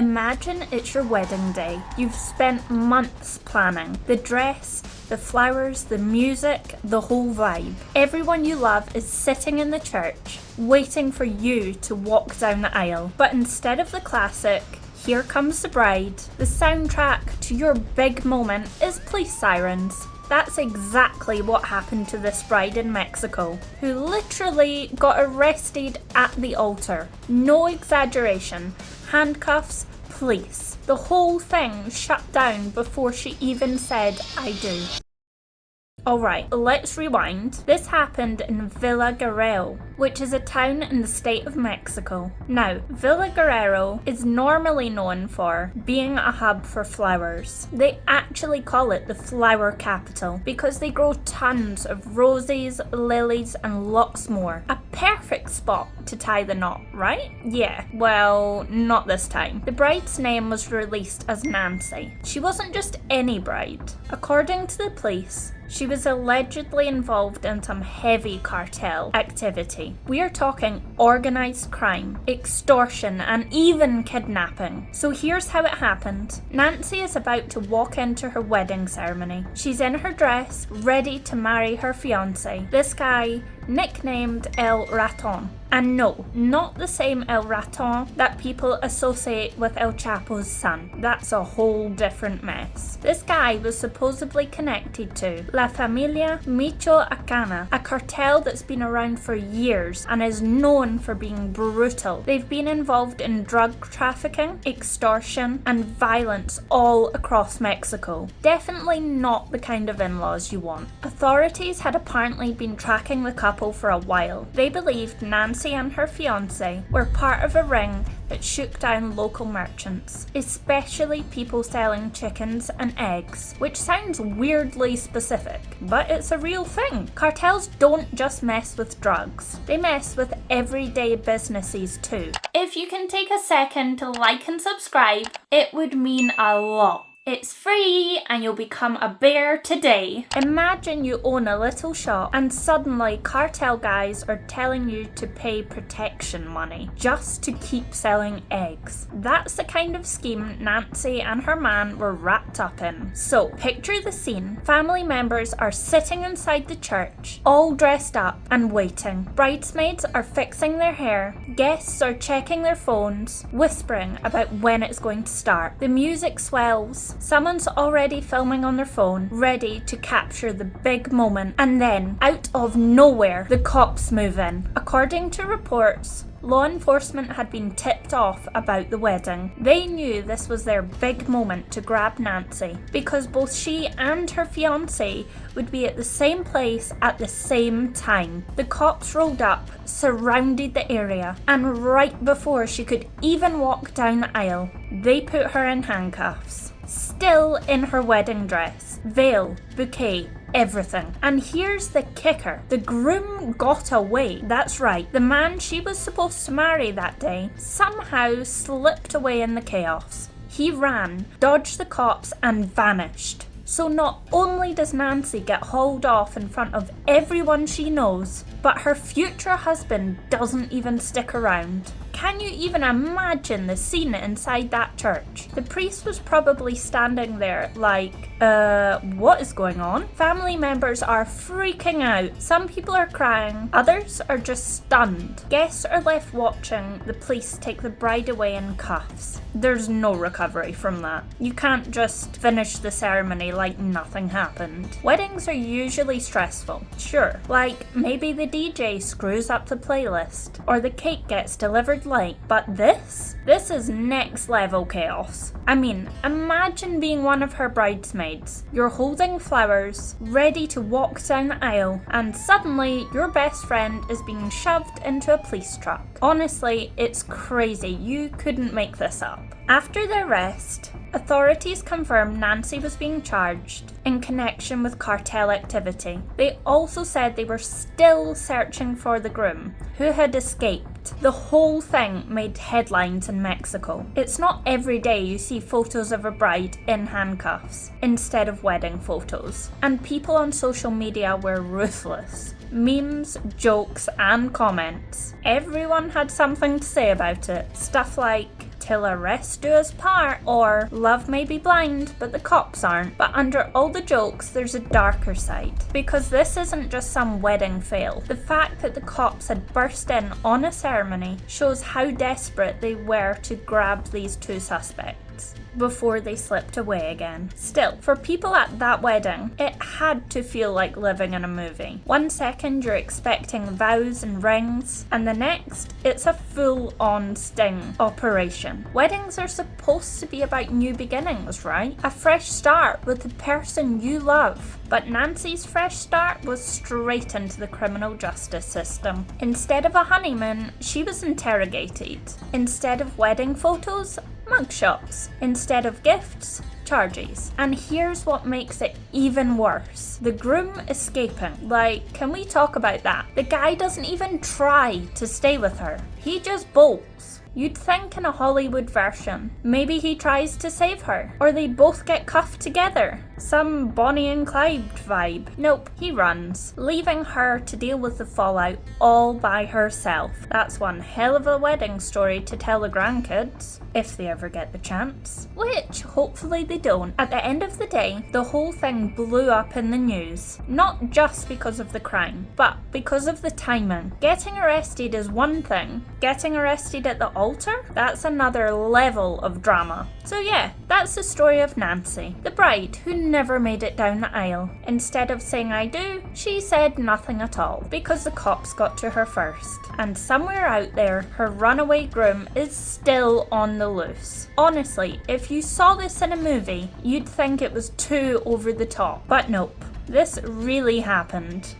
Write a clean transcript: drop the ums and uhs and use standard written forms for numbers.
Imagine it's your wedding day. You've spent months planning. The dress, the flowers, the music, the whole vibe. Everyone you love is sitting in the church, waiting for you to walk down the aisle. But instead of the classic, "Here comes the bride," the soundtrack to your big moment is police sirens. That's exactly what happened to this bride in Mexico, who literally got arrested at the altar. No exaggeration. Handcuffs, police. The whole thing shut down before she even said, "I do." Alright, let's rewind. This happened in Villa Guerrero, which is a town in the state of Mexico. Now, Villa Guerrero is normally known for being a hub for flowers. They actually call it the flower capital because they grow tons of roses, lilies, and lots more. A perfect spot to tie the knot, right? Yeah, well, not this time. The bride's name was released as Nancy. She wasn't just any bride. According to the police, she was allegedly involved in some heavy cartel activity. We are talking organised crime, extortion, and even kidnapping. So here's how it happened. Nancy is about to walk into her wedding ceremony. She's in her dress, ready to marry her fiancé. This guy, nicknamed El Raton. And no, not the same El Raton that people associate with El Chapo's son. That's a whole different mess. This guy was supposedly connected to La Familia Michoacana, a cartel that's been around for years and is known for being brutal. They've been involved in drug trafficking, extortion, and violence all across Mexico. Definitely not the kind of in-laws you want. Authorities had apparently been tracking the couple for a while. They believed Nancy and her fiancé were part of a ring that shook down local merchants, especially people selling chickens and eggs, which sounds weirdly specific, but it's a real thing. Cartels don't just mess with drugs, they mess with everyday businesses too. If you can take a second to like and subscribe, it would mean a lot. It's free and you'll become a bear today. Imagine you own a little shop and suddenly cartel guys are telling you to pay protection money just to keep selling eggs. That's the kind of scheme Nancy and her man were wrapped up in. So picture the scene. Family members are sitting inside the church, all dressed up and waiting. Bridesmaids are fixing their hair. Guests are checking their phones, whispering about when it's going to start. The music swells. Someone's already filming on their phone, ready to capture the big moment, and then, out of nowhere, the cops move in. According to reports, law enforcement had been tipped off about the wedding. They knew this was their big moment to grab Nancy, because both she and her fiancé would be at the same place at the same time. The cops rolled up, surrounded the area, and right before she could even walk down the aisle, they put her in handcuffs. Still in her wedding dress, veil, bouquet, everything. And here's the kicker. The groom got away. That's right, the man she was supposed to marry that day somehow slipped away in the chaos. He ran, dodged the cops, and vanished. So not only does Nancy get hauled off in front of everyone she knows, but her future husband doesn't even stick around. Can you even imagine the scene inside that church? The priest was probably standing there like, what is going on? Family members are freaking out. Some people are crying, others are just stunned. Guests are left watching the police take the bride away in cuffs. There's no recovery from that. You can't just finish the ceremony like nothing happened. Weddings are usually stressful, sure. Like maybe the DJ screws up the playlist, or the cake gets delivered late. But this is next level chaos. I mean, imagine being one of her bridesmaids. You're holding flowers, ready to walk down the aisle, and suddenly your best friend is being shoved into a police truck. Honestly, it's crazy. You couldn't make this up. After the arrest, authorities confirmed Nancy was being charged in connection with cartel activity. They also said they were still searching for the groom, who had escaped. The whole thing made headlines in Mexico. It's not every day you see photos of a bride in handcuffs instead of wedding photos. And people on social media were ruthless. Memes, jokes, and comments. Everyone had something to say about it. Stuff like, till arrest do us part, or love may be blind but the cops aren't. But under all the jokes, there's a darker side, because this isn't just some wedding fail. The fact that the cops had burst in on a ceremony shows how desperate they were to grab these two suspects before they slipped away again. Still, for people at that wedding, it had to feel like living in a movie. One second you're expecting vows and rings, and the next, it's a full-on sting operation. Weddings are supposed to be about new beginnings, right? A fresh start with the person you love. But Nancy's fresh start was straight into the criminal justice system. Instead of a honeymoon, she was interrogated. Instead of wedding photos, mugshots. Instead of gifts, charges. And here's what makes it even worse. The groom escaping. Like, can we talk about that? The guy doesn't even try to stay with her. He just bolts. You'd think in a Hollywood version, maybe he tries to save her, or they both get cuffed together. Some Bonnie and Clyde vibe. Nope, he runs, leaving her to deal with the fallout all by herself. That's one hell of a wedding story to tell the grandkids, if they ever get the chance. Which, hopefully they don't. At the end of the day, the whole thing blew up in the news. Not just because of the crime, but because of the timing. Getting arrested is one thing. Getting arrested at the altar? That's another level of drama. So yeah, that's the story of Nancy, the bride who never made it down the aisle. Instead of saying I do, she said nothing at all, because the cops got to her first. And somewhere out there, her runaway groom is still on the loose. Honestly, if you saw this in a movie, you'd think it was too over the top. But nope, this really happened.